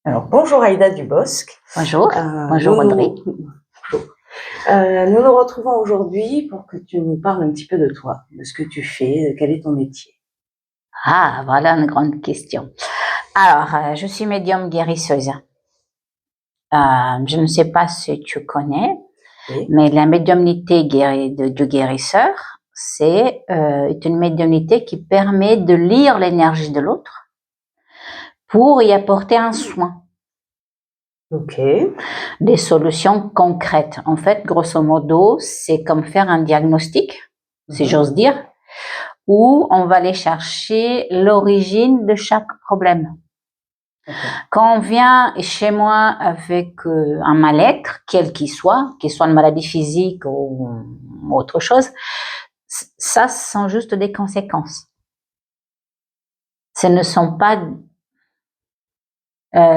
Alors, bonjour Aïda Dubosc. Bonjour, bonjour Audrey. Nous nous retrouvons aujourd'hui pour que tu nous parles un petit peu de toi, de ce que tu fais, quel est ton métier. Ah, voilà une grande question. Alors, je suis médium guérisseuse. Je ne sais pas si tu connais, Oui. mais la médiumnité du guérisseur, c'est une médiumnité qui permet de lire l'énergie de l'autre pour y apporter un soin. Ok. Des solutions concrètes. En fait, grosso modo, c'est comme faire un diagnostic, si j'ose dire, où on va aller chercher l'origine de chaque problème. Okay. Quand on vient chez moi avec un mal-être, quel qu'il soit une maladie physique ou autre chose, ça sont juste des conséquences. Ce ne sont pas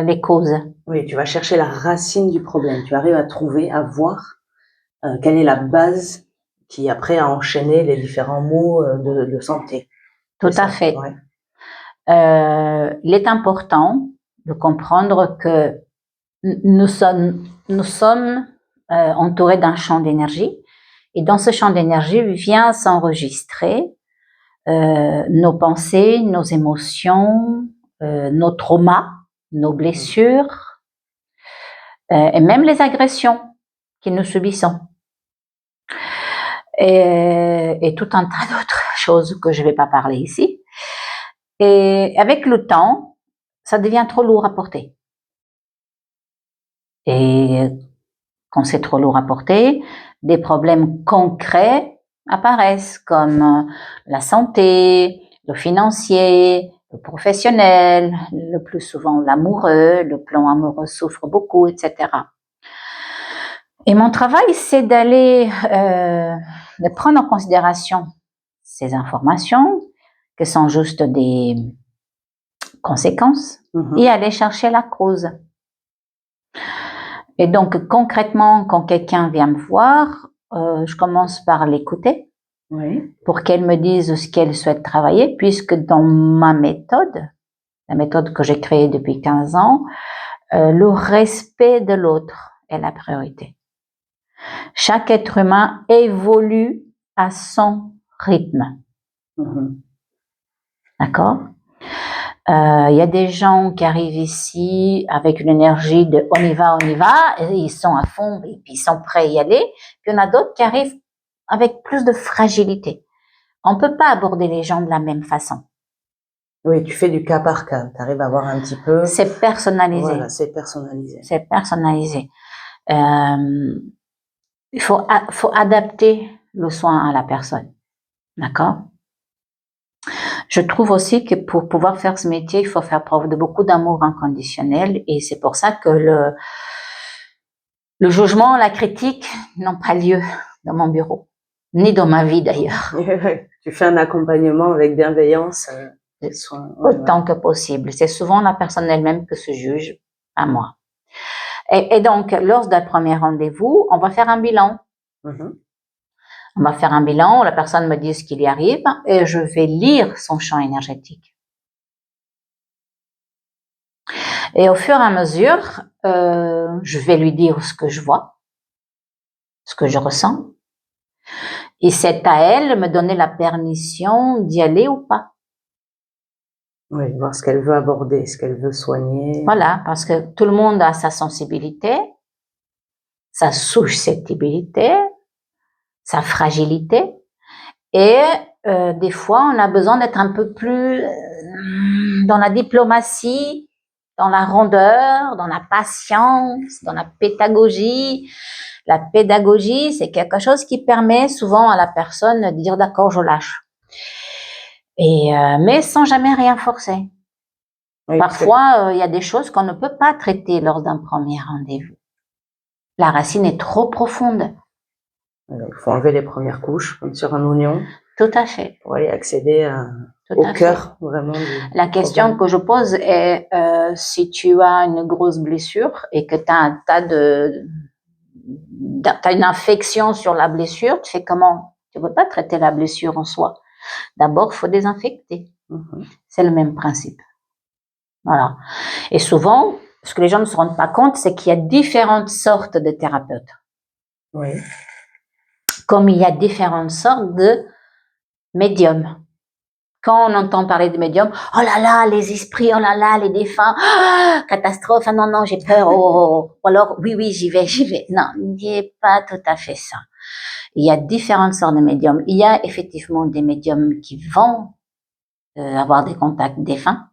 les causes. Oui, tu vas chercher la racine du problème. Tu arrives à trouver, à voir quelle est la base qui après a enchaîné les différents maux de santé. Tout à fait. Ouais. Il est important de comprendre que nous sommes entourés d'un champ d'énergie, et dans ce champ d'énergie vient s'enregistrer nos pensées, nos émotions, nos traumas, nos blessures, et même les agressions que nous subissons. Et tout un tas d'autres choses que je ne vais pas parler ici. Et avec le temps, ça devient trop lourd à porter. Et quand c'est trop lourd à porter, des problèmes concrets apparaissent comme la santé, le financier, le professionnel, le plus souvent l'amoureux, le plan amoureux souffre beaucoup, etc. Et mon travail, c'est de prendre en considération ces informations, que sont juste des conséquences, et aller chercher la cause. Et donc, concrètement, quand quelqu'un vient me voir, je commence par l'écouter, oui, pour qu'elle me dise ce qu'elle souhaite travailler, puisque dans ma méthode, la méthode que j'ai créée depuis 15 ans, le respect de l'autre est la priorité. Chaque être humain évolue à son rythme. D'accord ? Il y a des gens qui arrivent ici avec une énergie de on y va, et ils sont à fond, et puis ils sont prêts à y aller. Puis il y en a d'autres qui arrivent avec plus de fragilité. On peut pas aborder les gens de la même façon. Oui, tu fais du cas par cas. Tu arrives à voir un petit peu. C'est personnalisé. Voilà, c'est personnalisé. C'est personnalisé. Il faut adapter le soin à la personne. D'accord ? Je trouve aussi que pour pouvoir faire ce métier, il faut faire preuve de beaucoup d'amour inconditionnel, et c'est pour ça que le jugement, la critique n'ont pas lieu dans mon bureau, ni dans ma vie d'ailleurs. Tu fais un accompagnement avec bienveillance, autant que possible. C'est souvent la personne elle-même qui se juge, à moi. Et donc, lors d'un premier rendez-vous, on va faire un bilan. On va faire un bilan, la personne me dit ce qu'il y arrive, et je vais lire son champ énergétique. Et au fur et à mesure, je vais lui dire ce que je vois, ce que je ressens, et c'est à elle de me donner la permission d'y aller ou pas. Oui, voir ce qu'elle veut aborder, ce qu'elle veut soigner. Voilà, parce que tout le monde a sa sensibilité, sa susceptibilité, sa fragilité, et des fois, on a besoin d'être un peu plus dans la diplomatie, dans la rondeur, dans la patience, dans la pédagogie. La pédagogie, c'est quelque chose qui permet souvent à la personne de dire d'accord, je lâche. Mais sans jamais rien forcer. Oui, parfois, il y a des choses qu'on ne peut pas traiter lors d'un premier rendez-vous. La racine est trop profonde. Il faut enlever les premières couches, comme sur un oignon. Tout à fait. Pour aller accéder au cœur, vraiment. La question que je pose est, si tu as une grosse blessure et que tu as t'as une infection sur la blessure, tu fais comment? Tu ne peux pas traiter la blessure en soi. D'abord, il faut désinfecter. C'est le même principe. Voilà. Et souvent, ce que les gens ne se rendent pas compte, c'est qu'il y a différentes sortes de thérapeutes. Oui. Comme il y a différentes sortes de médiums. Quand on entend parler de médiums, oh là là, les esprits, oh là là, les défunts, catastrophe, ah non, non, j'ai peur, oh. Ou alors, oui, j'y vais. Non, il n'y est pas tout à fait ça. Il y a différentes sortes de médiums. Il y a effectivement des médiums qui vont avoir des contacts défunts.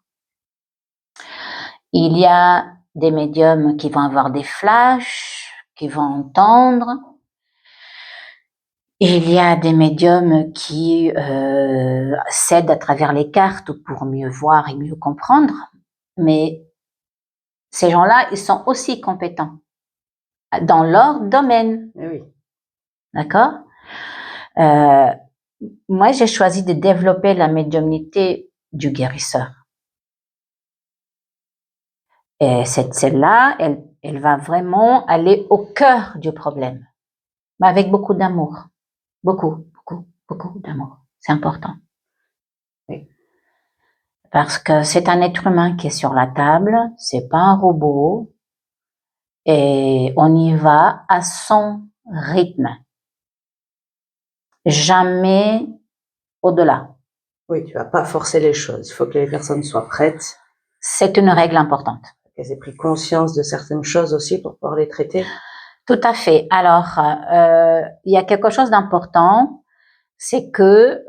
Il y a des médiums qui vont avoir des flashs, qui vont entendre. Il y a des médiums qui s'aident à travers les cartes pour mieux voir et mieux comprendre. Mais ces gens-là, ils sont aussi compétents dans leur domaine. Oui. D'accord? Moi, j'ai choisi de développer la médiumnité du guérisseur. Et celle-là, elle va vraiment aller au cœur du problème, mais avec beaucoup d'amour. Beaucoup d'amour. C'est important. Oui. Parce que c'est un être humain qui est sur la table, c'est pas un robot, et on y va à son rythme. Jamais au-delà. Oui, tu vas pas forcer les choses. Il faut que les personnes soient prêtes. C'est une règle importante. Qu'elles aient pris conscience de certaines choses aussi pour pouvoir les traiter. Tout à fait. Alors, il y a quelque chose d'important, c'est que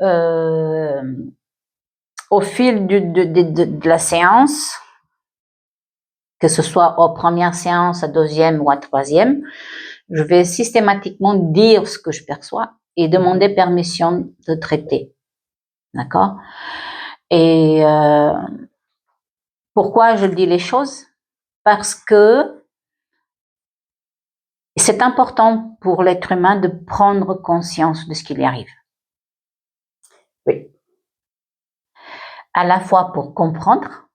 au fil de la séance, que ce soit aux premières séances, à deuxième ou à troisième, je vais systématiquement dire ce que je perçois et demander permission de traiter. D'accord? Et pourquoi je dis les choses? Parce que c'est important pour l'être humain de prendre conscience de ce qui lui arrive. Oui. À la fois pour comprendre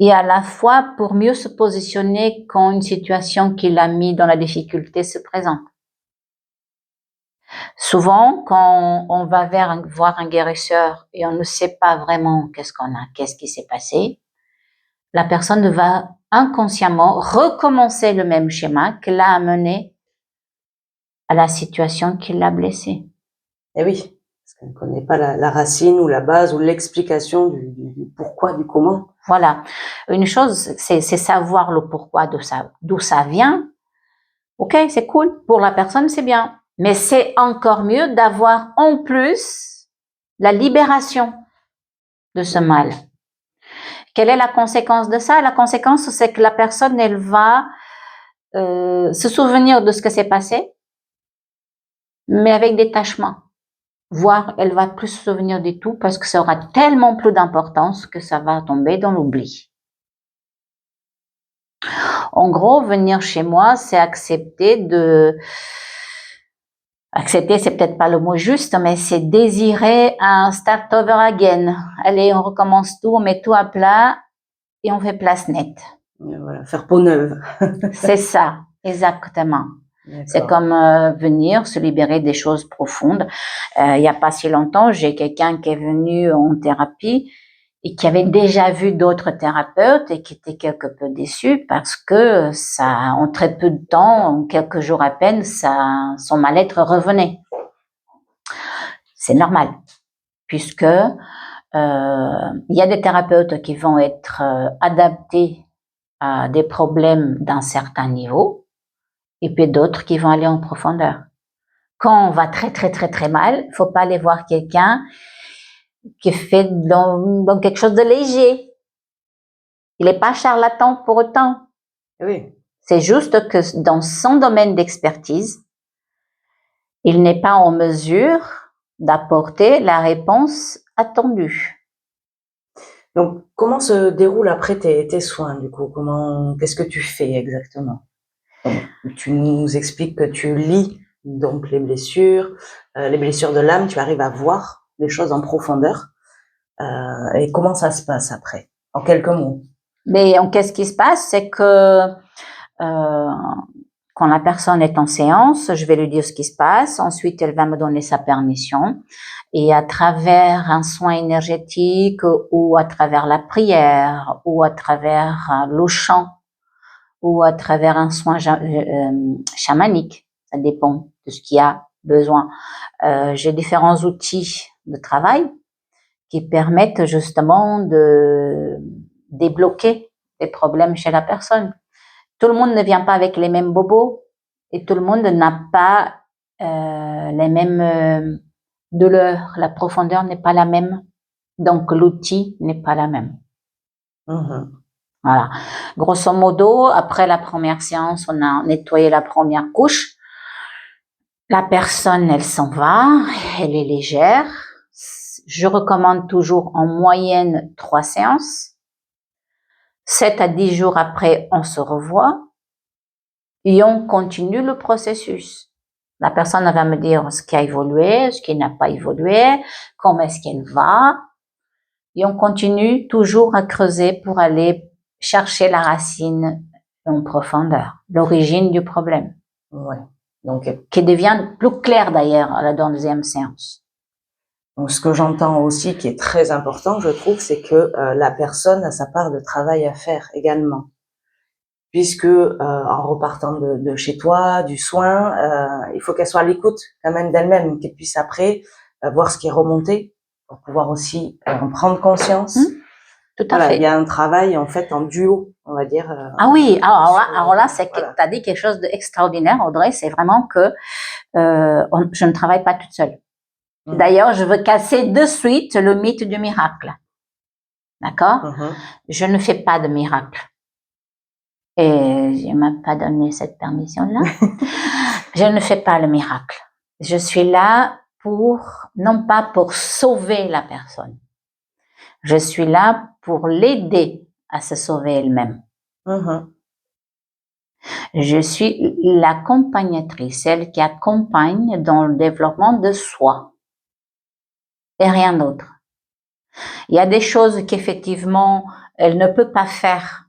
et à la fois pour mieux se positionner quand une situation qui l'a mis dans la difficulté se présente. Souvent, quand on va voir un guérisseur et on ne sait pas vraiment qu'est-ce qui s'est passé, la personne va inconsciemment recommencer le même schéma qui l'a amené à la situation qui l'a blessé. Eh oui, parce qu'on ne connaît pas la racine ou la base ou l'explication du pourquoi, du comment. Voilà. Une chose, c'est savoir le pourquoi d'où ça vient. Ok, c'est cool. Pour la personne, c'est bien. Mais c'est encore mieux d'avoir en plus la libération de ce mal. Quelle est la conséquence de ça? La conséquence, c'est que la personne, elle va se souvenir de ce que s'est passé, mais avec détachement. Voire, elle va plus se souvenir du tout parce que ça aura tellement plus d'importance que ça va tomber dans l'oubli. En gros, venir chez moi, c'est accepter, c'est peut-être pas le mot juste, mais c'est désirer un start over again. Allez, on recommence tout, on met tout à plat et on fait place nette. Voilà, faire peau neuve. C'est ça, exactement. C'est comme venir se libérer des choses profondes. Il n'y a pas si longtemps, j'ai quelqu'un qui est venu en thérapie et qui avait déjà vu d'autres thérapeutes et qui était quelque peu déçu parce que ça, en très peu de temps, en quelques jours à peine, son mal-être revenait. C'est normal, puisque il y a des thérapeutes qui vont être adaptés à des problèmes d'un certain niveau, et puis d'autres qui vont aller en profondeur. Quand on va très mal, il faut pas aller voir quelqu'un qui fait dans quelque chose de léger. Il n'est pas charlatan pour autant. Oui. C'est juste que dans son domaine d'expertise, il n'est pas en mesure d'apporter la réponse attendue. Donc, comment se déroulent après tes soins, du coup? Qu'est-ce que tu fais exactement? Tu nous expliques que tu lis donc les blessures de l'âme, tu arrives à voir les choses en profondeur. Et comment ça se passe après? En quelques mots. Mais qu'est-ce qui se passe? C'est que quand la personne est en séance, je vais lui dire ce qui se passe. Ensuite, elle va me donner sa permission. Et à travers un soin énergétique ou à travers la prière ou à travers le chant ou à travers un soin chamanique, ça dépend de ce qu'il y a besoin. J'ai différents outils de travail qui permettent justement de débloquer des problèmes chez la personne. Tout le monde ne vient pas avec les mêmes bobos et tout le monde n'a pas les mêmes douleurs. La profondeur n'est pas la même, donc l'outil n'est pas la même. Voilà. Grosso modo, après la première séance, on a nettoyé la première couche. La personne, elle s'en va, elle est légère. Je recommande toujours en moyenne 3 séances. 7 à 10 jours après, on se revoit et on continue le processus. La personne va me dire ce qui a évolué, ce qui n'a pas évolué, comment est-ce qu'elle va. Et on continue toujours à creuser pour aller chercher la racine en profondeur, l'origine du problème. Ouais. Donc, qui devient plus clair d'ailleurs à la deuxième séance. Donc, ce que j'entends aussi, qui est très important, je trouve, c'est que la personne a sa part de travail à faire également, puisque en repartant de chez toi, du soin, il faut qu'elle soit à l'écoute quand même d'elle-même, qu'elle puisse après voir ce qui est remonté pour pouvoir aussi en prendre conscience. Tout à fait. Il y a un travail en fait en duo, on va dire. Ah oui, alors là, c'est que tu as dit quelque chose d'extraordinaire, Audrey, c'est vraiment que je ne travaille pas toute seule. D'ailleurs, je veux casser de suite le mythe du miracle. D'accord? Je ne fais pas de miracle. Et je ne m'ai pas donné cette permission-là. Je ne fais pas le miracle. Je suis là non pas pour sauver la personne. Je suis là pour l'aider à se sauver elle-même. Je suis l'accompagnatrice, celle qui accompagne dans le développement de soi et rien d'autre. Il y a des choses qu'effectivement, elle ne peut pas faire.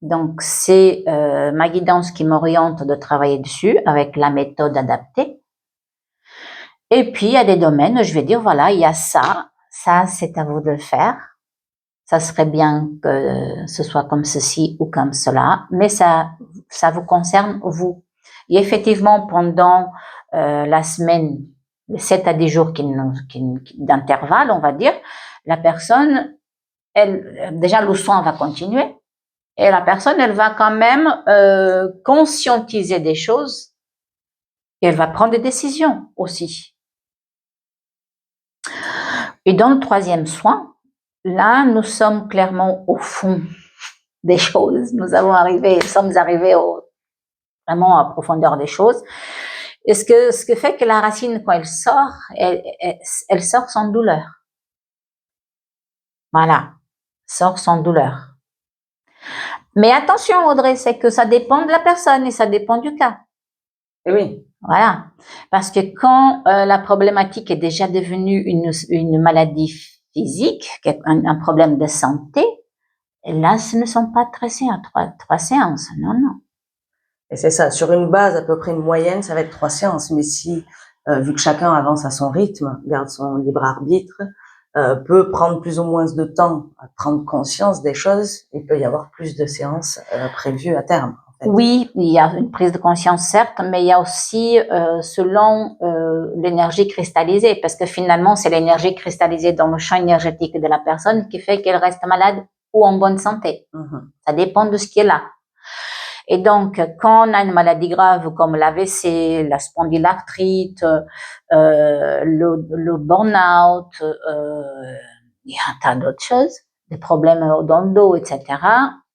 Donc, c'est ma guidance qui m'oriente de travailler dessus avec la méthode adaptée. Et puis, il y a des domaines où je vais dire, voilà, il y a ça, c'est à vous de le faire. Ça serait bien que ce soit comme ceci ou comme cela, mais ça vous concerne vous. Et effectivement, pendant la semaine, 7 à 10 jours d'intervalle, on va dire, la personne, déjà le soin va continuer, et la personne, elle va quand même conscientiser des choses, et elle va prendre des décisions aussi. Et dans le troisième soin, là, nous sommes clairement au fond des choses. Nous sommes arrivés vraiment à profondeur des choses. Et ce que fait que la racine, quand elle sort, elle sort sans douleur. Voilà. Sort sans douleur. Mais attention, Audrey, c'est que ça dépend de la personne et ça dépend du cas. Et oui. Voilà. Parce que quand la problématique est déjà devenue une maladie physique, un problème de santé, là, ce ne sont pas trois séances. Non, non. Et c'est ça. Sur une base à peu près une moyenne, ça va être 3 séances. Mais si, vu que chacun avance à son rythme, garde son libre arbitre, peut prendre plus ou moins de temps à prendre conscience des choses, il peut y avoir plus de séances prévues à terme. En fait. Oui, il y a une prise de conscience, certes, mais il y a aussi selon l'énergie cristallisée, parce que finalement, c'est l'énergie cristallisée dans le champ énergétique de la personne qui fait qu'elle reste malade ou en bonne santé. Ça dépend de ce qui est là. Et donc, quand on a une maladie grave comme l'AVC, la spondylarthrite, le burn-out, il y a un tas d'autres choses, des problèmes dans le dos, etc.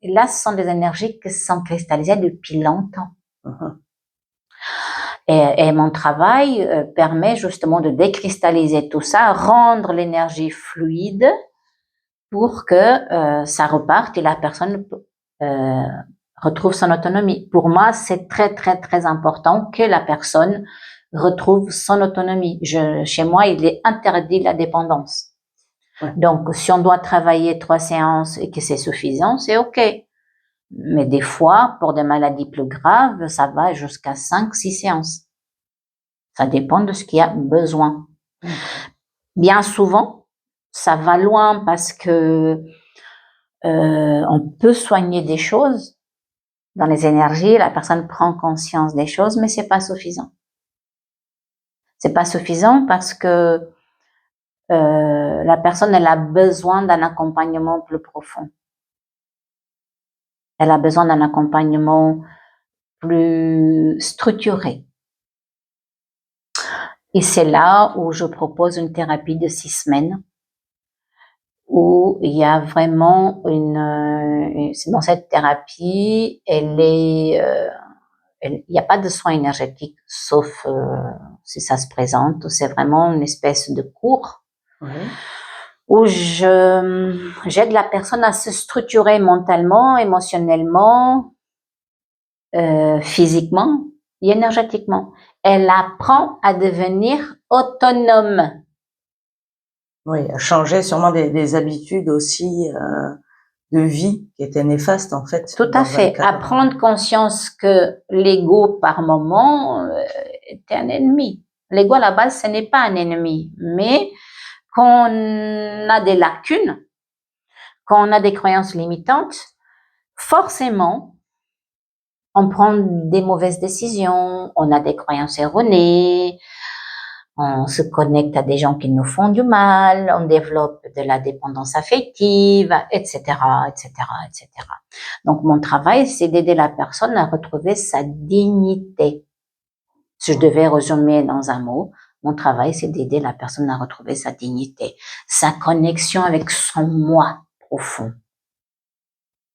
Et là, ce sont des énergies qui sont cristallisées depuis longtemps. Et mon travail permet justement de décristalliser tout ça, rendre l'énergie fluide pour que ça reparte et la personne retrouve son autonomie. Pour moi, c'est très, très, très important que la personne retrouve son autonomie. Chez moi, il est interdit la dépendance. Donc, si on doit travailler 3 séances et que c'est suffisant, c'est OK. Mais des fois, pour des maladies plus graves, ça va jusqu'à 5, 6 séances. Ça dépend de ce qu'il y a besoin. Bien souvent, ça va loin parce que on peut soigner des choses dans les énergies, la personne prend conscience des choses, mais c'est pas suffisant. C'est pas suffisant parce que la personne, elle a besoin d'un accompagnement plus profond. Elle a besoin d'un accompagnement plus structuré. Et c'est là où je propose une thérapie de 6 semaines où il y a vraiment dans cette thérapie, il n'y a pas de soins énergétiques, sauf si ça se présente. C'est vraiment une espèce de cours où j'aide la personne à se structurer mentalement, émotionnellement, physiquement et énergétiquement. Elle apprend à devenir autonome. Oui, à changer sûrement des habitudes aussi de vie qui étaient néfastes en fait. Tout à fait. À prendre conscience que l'ego par moment était un ennemi. L'ego à la base, ce n'est pas un ennemi, mais quand on a des lacunes, quand on a des croyances limitantes, forcément, on prend des mauvaises décisions, on a des croyances erronées, on se connecte à des gens qui nous font du mal, on développe de la dépendance affective, etc., etc., etc. Donc, mon travail, c'est d'aider la personne à retrouver sa dignité. Si je devais résumer dans un mot, mon travail, c'est d'aider la personne à retrouver sa dignité, sa connexion avec son moi profond,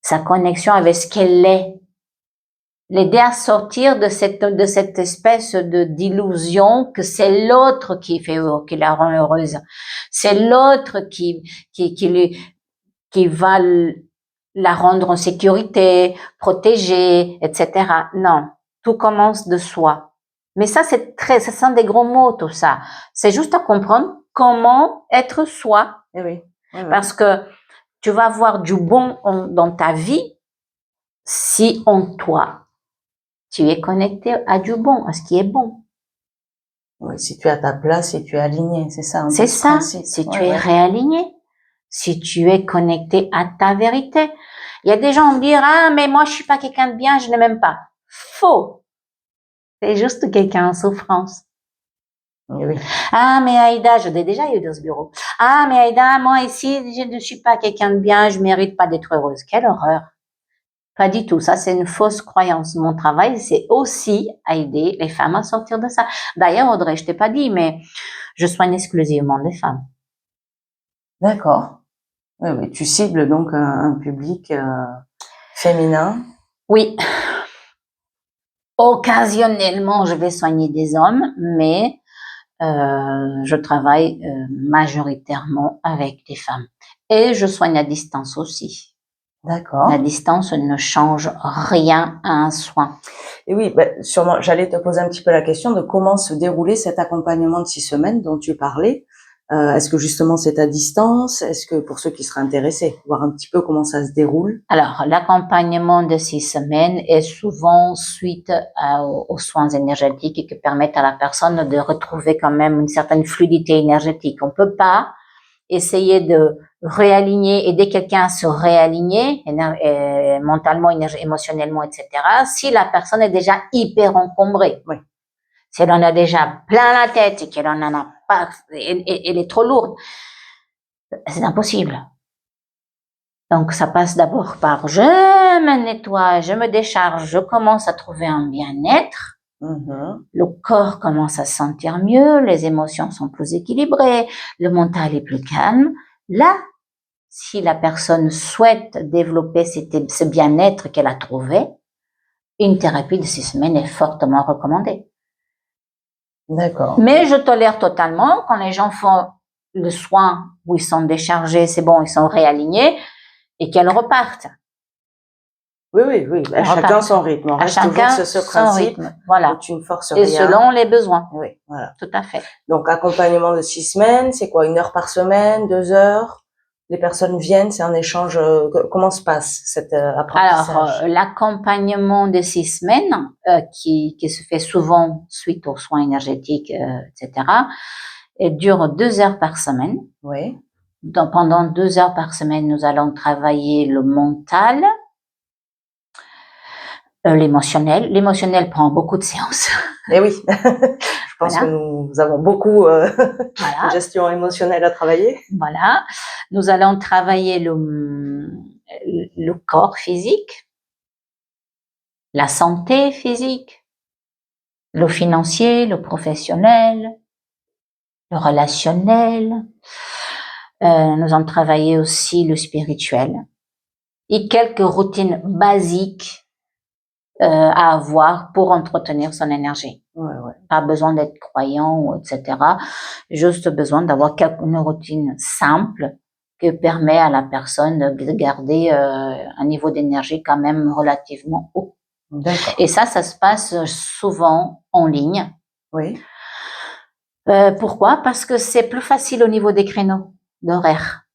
sa connexion avec ce qu'elle est, l'aider à sortir de cette espèce d'illusion que c'est l'autre qui la rend heureuse. C'est l'autre qui va la rendre en sécurité, protégée, etc. Non. Tout commence de soi. Mais ça, ce sont des gros mots, tout ça. C'est juste à comprendre comment être soi. Eh oui. Oui. Parce que tu vas avoir du bon dans ta vie si en toi, tu es connecté à du bon, à ce qui est bon. Oui, si tu es à ta place, si tu es aligné, c'est ça. C'est ça, si tu es réaligné, si tu es connecté à ta vérité. Il y a des gens qui disent, ah, mais moi, je suis pas quelqu'un de bien, je ne m'aime pas. Faux. C'est juste quelqu'un en souffrance. Oui. Ah, mais Aïda, je l'ai déjà eu dans ce bureau. Ah, mais Aïda, moi ici, je ne suis pas quelqu'un de bien, je mérite pas d'être heureuse. Quelle horreur. Pas du tout. Ça, c'est une fausse croyance. Mon travail, c'est aussi à aider les femmes à sortir de ça. D'ailleurs, Audrey, je t'ai pas dit, mais je soigne exclusivement des femmes. D'accord. Oui, oui. Tu cibles donc un public féminin. Oui. Occasionnellement, je vais soigner des hommes, mais je travaille majoritairement avec des femmes. Et je soigne à distance aussi. D'accord. La distance ne change rien à un soin. Et oui, sûrement, j'allais te poser un petit peu la question de comment se déroulait cet accompagnement de 6 semaines dont tu parlais. Est-ce que justement c'est à distance? Est-ce que pour ceux qui seraient intéressés, voir un petit peu comment ça se déroule? Alors, l'accompagnement de 6 semaines est souvent suite aux soins énergétiques qui permettent à la personne de retrouver quand même une certaine fluidité énergétique. On peut pas essayer de réaligner, aider quelqu'un à se réaligner mentalement, émotionnellement, etc. si la personne est déjà hyper encombrée. Oui. Si elle en a déjà plein la tête et qu'elle en a pas, elle est trop lourde, c'est impossible. Donc, ça passe d'abord par je me nettoie, je me décharge, je commence à trouver un bien-être. Le corps commence à se sentir mieux, les émotions sont plus équilibrées, le mental est plus calme. Là, si la personne souhaite développer ce bien-être qu'elle a trouvé, une thérapie de 6 semaines est fortement recommandée. D'accord. Mais je tolère totalement quand les gens font le soin où ils sont déchargés, c'est bon, ils sont réalignés et qu'elles repartent. Oui, oui, oui. À chacun son rythme. On reste toujours sur ce principe. Rythme. Voilà. Où tu ne forces et rien. Selon les besoins. Oui, voilà. Tout à fait. Donc, accompagnement de 6 semaines, c'est quoi? 1 heure par semaine, 2 heures? Les personnes viennent, c'est un échange. Comment se passe cet apprentissage? Alors, l'accompagnement de 6 semaines, qui se fait souvent suite aux soins énergétiques, etc., et dure 2 heures par semaine. Oui. Donc, pendant 2 heures par semaine, nous allons travailler le mental, l'émotionnel. L'émotionnel prend beaucoup de séances. Et oui, je pense Voilà. que nous avons beaucoup de Voilà. gestion émotionnelle à travailler. Voilà. Nous allons travailler le corps physique, la santé physique, le financier, le professionnel, le relationnel. Nous allons travailler aussi le spirituel et quelques routines basiques à avoir pour entretenir son énergie. Ouais, ouais. Pas besoin d'être croyant ou etc. Juste besoin d'avoir une routine simple qui permet à la personne de garder un niveau d'énergie quand même relativement haut. D'accord. Et ça se passe souvent en ligne. Oui. Pourquoi? Parce que c'est plus facile au niveau des créneaux d'horaire.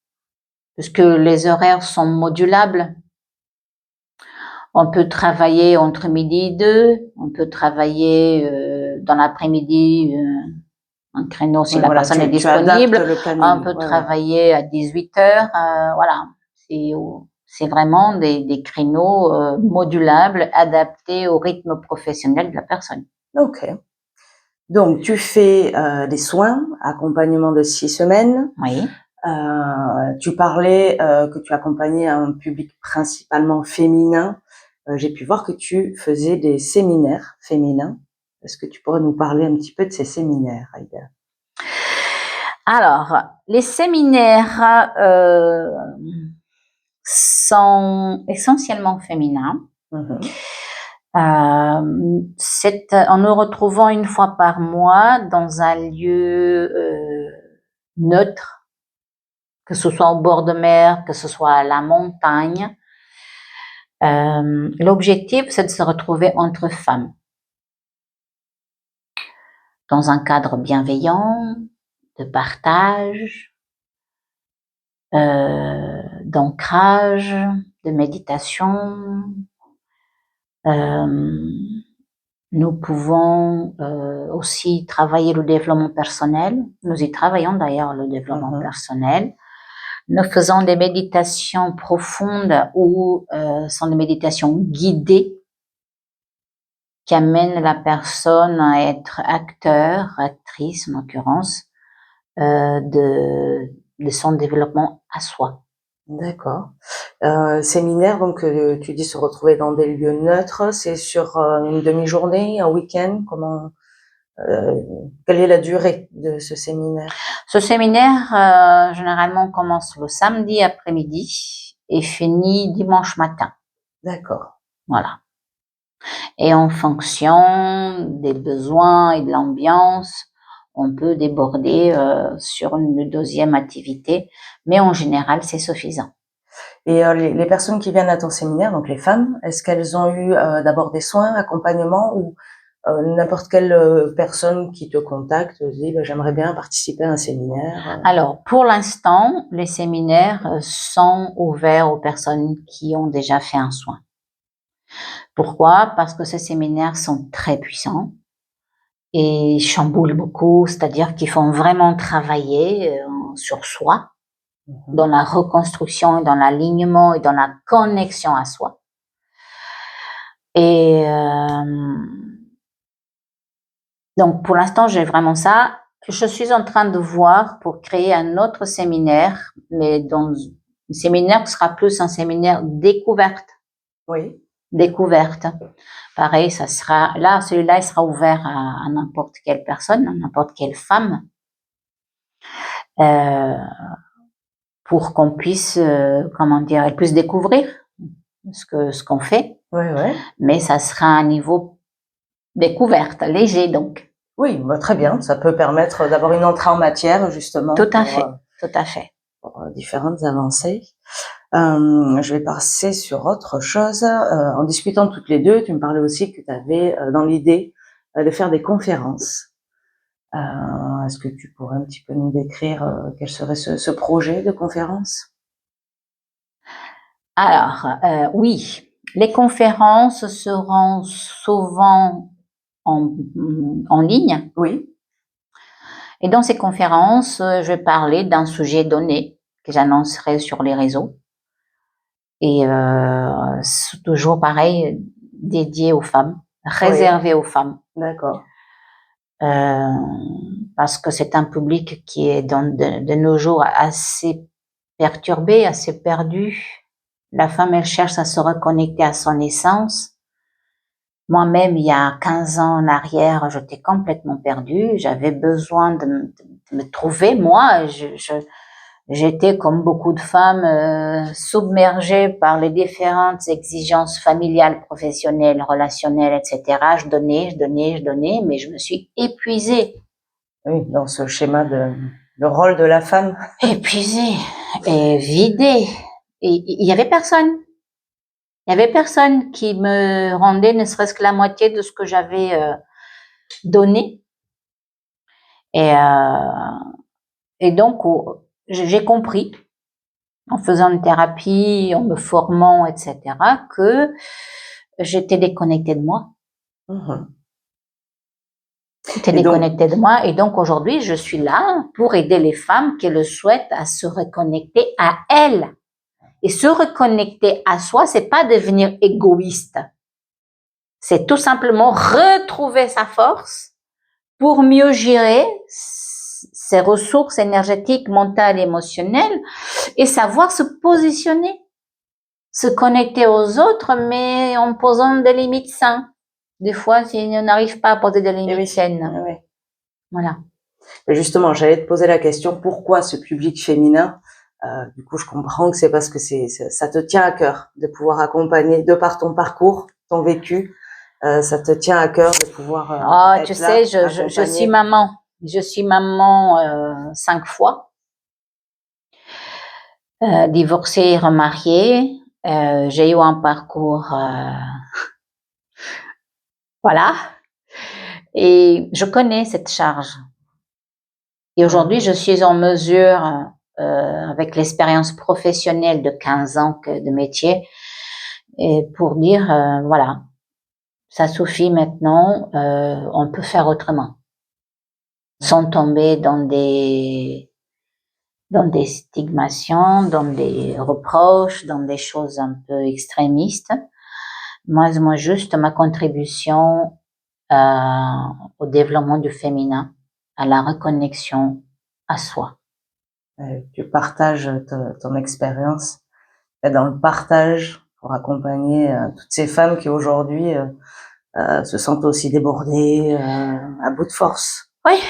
Puisque les horaires sont modulables. On peut travailler entre midi et 2, on peut travailler dans l'après-midi, un créneau si la voilà, personne est tu adaptes disponible. le planning. On peut travailler à 18 heures. Voilà, c'est vraiment des créneaux modulables, adaptés au rythme professionnel de la personne. Ok. Donc, tu fais des soins, accompagnement de 6 semaines. Oui. Tu parlais que tu accompagnais un public principalement féminin. J'ai pu voir que tu faisais des séminaires féminins. Est-ce que tu pourrais nous parler un petit peu de ces séminaires, Aïda? Alors, les séminaires sont essentiellement féminins. En nous retrouvant une fois par mois dans un lieu neutre, que ce soit au bord de mer, que ce soit à la montagne. L'objectif, c'est de se retrouver entre femmes dans un cadre bienveillant, de partage, d'ancrage, de méditation. Nous pouvons aussi travailler le développement personnel. Nous y travaillons d'ailleurs le développement personnel. Nous faisons des méditations profondes ou sont des méditations guidées qui amènent la personne à être acteur, actrice en l'occurrence, de son développement à soi. D'accord. Séminaire, donc tu dis se retrouver dans des lieux neutres, c'est sur une demi-journée, un week-end, comment quelle est la durée de ce séminaire? Ce séminaire généralement commence le samedi après-midi et finit dimanche matin. D'accord. Voilà. Et en fonction des besoins et de l'ambiance, on peut déborder sur une deuxième activité, mais en général, c'est suffisant. Et les personnes qui viennent à ton séminaire, donc les femmes, est-ce qu'elles ont eu d'abord des soins, accompagnement ou n'importe quelle personne qui te contacte dit j'aimerais bien participer à un séminaire? Alors, pour l'instant, les séminaires sont ouverts aux personnes qui ont déjà fait un soin. Pourquoi? Parce que ces séminaires sont très puissants et chamboulent beaucoup, c'est-à-dire qu'ils font vraiment travailler sur soi, dans la reconstruction, dans l'alignement et dans la connexion à soi. Et donc, pour l'instant, j'ai vraiment ça. Je suis en train de voir pour créer un autre séminaire, mais dans un séminaire qui sera plus un séminaire découverte. Oui. Découverte. Pareil, ça sera, là, celui-là, il sera ouvert à n'importe quelle personne, à n'importe quelle femme, pour qu'on puisse, comment dire, elle puisse découvrir ce qu'on fait. Oui, oui. Mais ça sera à un niveau découverte, léger donc. Oui, bah, très bien. Ça peut permettre d'avoir une entrée en matière, justement. Tout à fait, tout à fait. Pour différentes avancées. Je vais passer sur autre chose. En discutant toutes les deux, tu me parlais aussi que tu avais dans l'idée de faire des conférences. Est-ce que tu pourrais un petit peu nous décrire quel serait ce projet de conférence? Alors, oui, les conférences seront souvent en ligne. Oui. Et dans ces conférences, je vais parler d'un sujet donné que j'annoncerai sur les réseaux. Et c'est toujours pareil, dédié aux femmes, réservé aux femmes. D'accord. Parce que c'est un public qui est de nos jours assez perturbé, assez perdu. La femme, elle cherche à se reconnecter à son essence. Moi-même, il y a 15 ans en arrière, j'étais complètement perdue. J'avais besoin de me trouver. Moi, j'étais comme beaucoup de femmes submergée par les différentes exigences familiales, professionnelles, relationnelles, etc. Je donnais, mais je me suis épuisée. Oui, dans ce schéma le rôle de la femme. Épuisée et vidée. Et il y avait personne. Il y avait personne qui me rendait ne serait-ce que la moitié de ce que j'avais donné. Et donc, j'ai compris, en faisant une thérapie, en me formant, etc., que j'étais déconnectée de moi. J'étais déconnectée de moi. Et donc, aujourd'hui, je suis là pour aider les femmes qui le souhaitent à se reconnecter à elles. Et se reconnecter à soi, c'est pas devenir égoïste. C'est tout simplement retrouver sa force pour mieux gérer ses ressources énergétiques, mentales, émotionnelles et savoir se positionner, se connecter aux autres, mais en posant des limites saines. Des fois, si on n'arrive pas à poser des limites saines. Oui. Voilà. Et justement, j'allais te poser la question, pourquoi ce public féminin? Du coup, je comprends que c'est parce que ça te tient à cœur de pouvoir accompagner, de par ton parcours, ton vécu, ça te tient à cœur de pouvoir être tu là, sais, je suis maman. Je suis maman 5 fois. Divorcée, remariée. J'ai eu un parcours, voilà. Et je connais cette charge. Et aujourd'hui, je suis en mesure, avec l'expérience professionnelle de 15 ans de métier, et pour dire, voilà, ça suffit maintenant, on peut faire autrement. Sans tomber dans des stigmations, dans des reproches, dans des choses un peu extrémistes. Moi juste ma contribution au développement du féminin, à la reconnexion à soi. Tu partages ton expérience dans le partage pour accompagner toutes ces femmes qui aujourd'hui se sentent aussi débordées, à bout de force. Oui,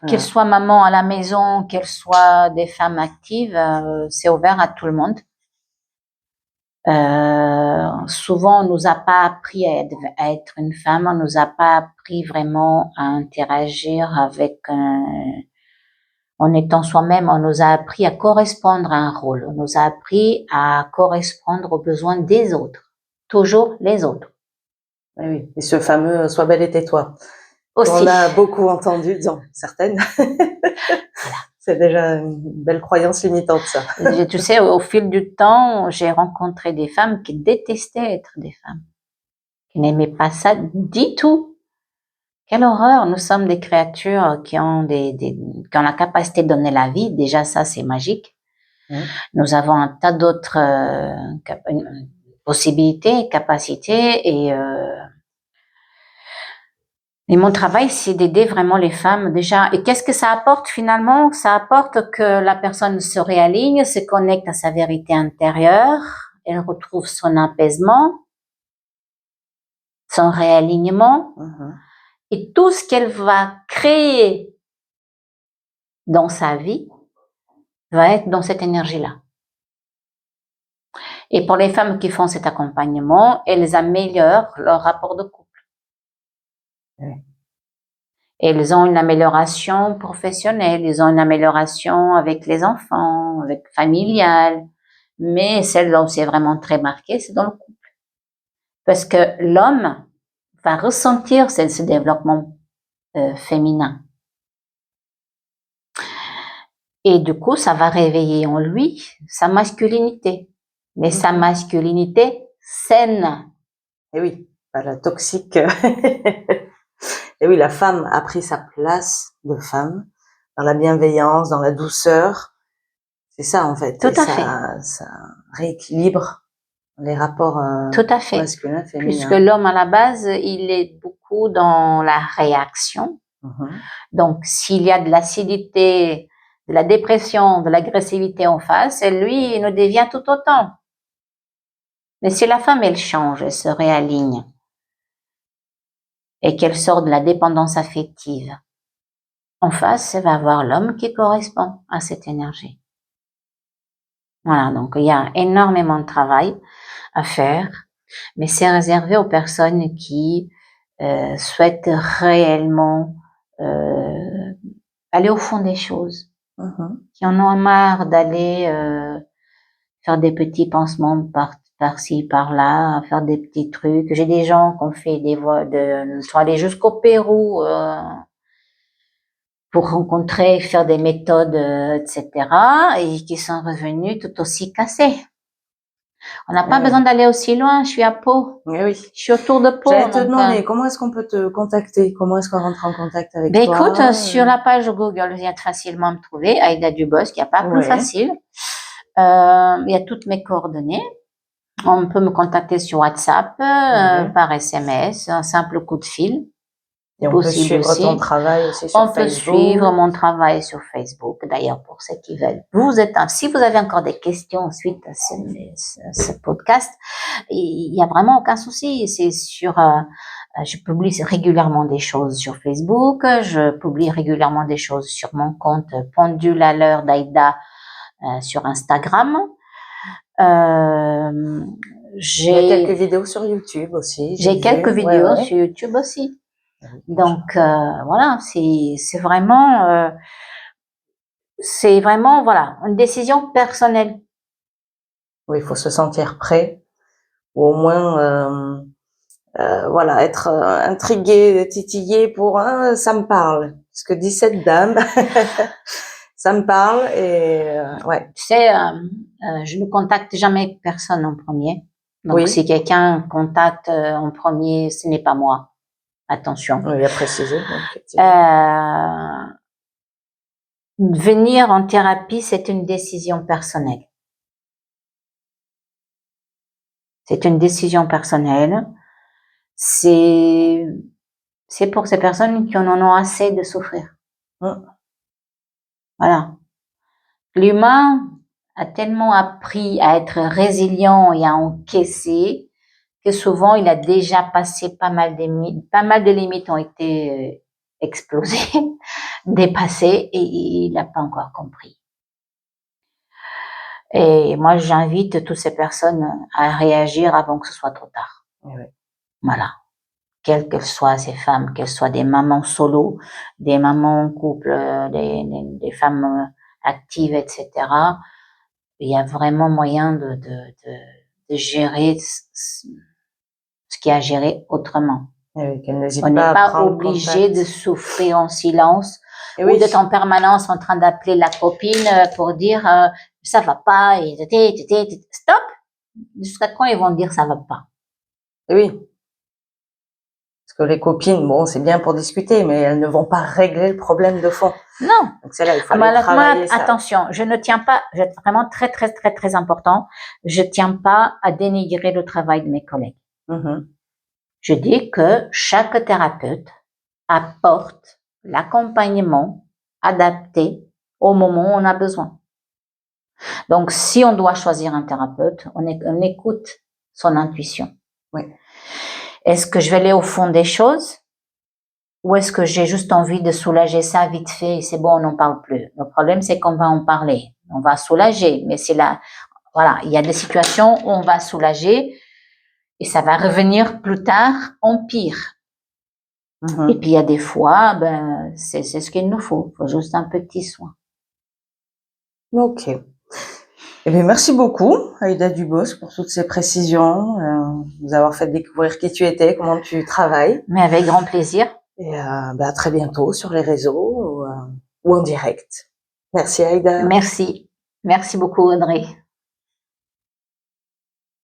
qu'elles soient mamans à la maison, qu'elles soient des femmes actives, c'est ouvert à tout le monde. Souvent, on nous a pas appris à être une femme, on nous a pas appris vraiment à interagir avec en étant soi-même, on nous a appris à correspondre à un rôle, on nous a appris à correspondre aux besoins des autres, toujours les autres. Oui, et ce fameux « sois belle et tais-toi ». Aussi. On a beaucoup entendu, disons, certaines. Voilà. C'est déjà une belle croyance limitante, ça. Tu sais, au fil du temps, j'ai rencontré des femmes qui détestaient être des femmes, qui n'aimaient pas ça du tout. Quelle horreur! Nous sommes des créatures qui ont qui ont la capacité de donner la vie. Déjà, ça, c'est magique. Nous avons un tas d'autres possibilités, capacités et mon travail, c'est d'aider vraiment les femmes déjà. Et qu'est-ce que ça apporte finalement? Ça apporte que la personne se réaligne, se connecte à sa vérité intérieure, elle retrouve son apaisement, son réalignement, et tout ce qu'elle va créer dans sa vie va être dans cette énergie-là. Et pour les femmes qui font cet accompagnement, elles améliorent leur rapport de couple. Elles ont une amélioration professionnelle, elles ont une amélioration avec les enfants, avec familiale, mais celle là où c'est vraiment très marqué, c'est dans le couple. Parce que l'homme va ressentir ce développement féminin. Et du coup, ça va réveiller en lui sa masculinité, mais sa masculinité saine. Et oui, pas la toxique. Et oui, la femme a pris sa place de femme, dans la bienveillance, dans la douceur. C'est ça, en fait. Tout Et à fait. ça rééquilibre les rapports Tout à fait. masculins, Puisque féminins. l'homme, à la base, il est beaucoup dans la réaction. Donc, s'il y a de l'acidité, de la dépression, de l'agressivité en face, lui, il nous devient tout autant. Mais si la femme, elle change, elle se réaligne et qu'elle sort de la dépendance affective, en face, elle va avoir l'homme qui correspond à cette énergie. Voilà, donc il y a énormément de travail à faire, mais c'est réservé aux personnes qui souhaitent réellement aller au fond des choses, qui en ont marre d'aller faire des petits pansements par-ci, par-là, faire des petits trucs. J'ai des gens qui ont fait sont allés jusqu'au Pérou pour rencontrer, faire des méthodes, etc., et qui sont revenus tout aussi cassés. On n'a pas besoin d'aller aussi loin. Je suis à Pau. Oui. Je suis autour de Pau. J'allais te demander, comment est-ce qu'on peut te contacter? Comment est-ce qu'on rentre en contact avec toi? Écoute, sur la page Google, il y a facilement me trouver, Aïda Dubosc, il n'y a pas plus facile. Il y a toutes mes coordonnées. On peut me contacter sur WhatsApp, par SMS, un simple coup de fil. Et on peut suivre ton travail aussi sur Facebook. On peut suivre mon travail sur Facebook. D'ailleurs, pour ceux qui veulent si vous avez encore des questions suite à ce podcast, il y a vraiment aucun souci. C'est je publie régulièrement des choses sur Facebook. Je publie régulièrement des choses sur mon compte Pendule à l'heure d'Aïda sur Instagram. Il y a quelques vidéos sur YouTube aussi. J'ai quelques vidéos sur YouTube aussi. Donc voilà, c'est vraiment voilà une décision personnelle. Oui, il faut se sentir prêt, ou au moins voilà, être intrigué, titillé pour ça me parle. Ce que dit cette dame, ça me parle et ouais. Tu sais, je ne contacte jamais personne en premier. Donc si quelqu'un contacte en premier, ce n'est pas moi. Attention. Oui, à préciser. Venir en thérapie, c'est une décision personnelle. C'est une décision personnelle. C'est pour ces personnes qui en ont assez de souffrir. Voilà. L'humain a tellement appris à être résilient et à encaisser que souvent il a déjà passé pas mal de limites ont été explosées, dépassées, et il n'a pas encore compris. Et moi, j'invite toutes ces personnes à réagir avant que ce soit trop tard. Voilà. Quelles que soient ces femmes, qu'elles soient des mamans solo, des mamans en couple, des femmes actives, etc. Il y a vraiment moyen de gérer ce qu'il y a à gérer autrement. On n'est pas obligé de souffrir en silence ou d'être en permanence en train d'appeler la copine pour dire ça va pas et stop. Jusqu'à quand ils vont dire ça va pas? Oui. Parce que les copines, bon, c'est bien pour discuter, mais elles ne vont pas régler le problème de fond. Non. Donc c'est là, il faut aller travailler ça. Attention, je ne tiens pas, vraiment très, très, très, très important, je tiens pas à dénigrer le travail de mes collègues. Je dis que chaque thérapeute apporte l'accompagnement adapté au moment où on a besoin. Donc, si on doit choisir un thérapeute, on écoute son intuition. Oui. Est-ce que je vais aller au fond des choses ou est-ce que j'ai juste envie de soulager ça vite fait et c'est bon, on n'en parle plus? Le problème, c'est qu'on va en parler. On va soulager, mais c'est là, voilà, il y a des situations où on va soulager et ça va revenir plus tard en pire. Et puis, il y a des fois, c'est ce qu'il nous faut. Il faut juste un petit soin. Ok. Eh bien, merci beaucoup, Aïda Dubosc, pour toutes ces précisions, nous avoir fait découvrir qui tu étais, comment tu travailles. Mais avec grand plaisir. Et à très bientôt sur les réseaux ou en direct. Merci, Aïda. Merci. Merci beaucoup, Audrey.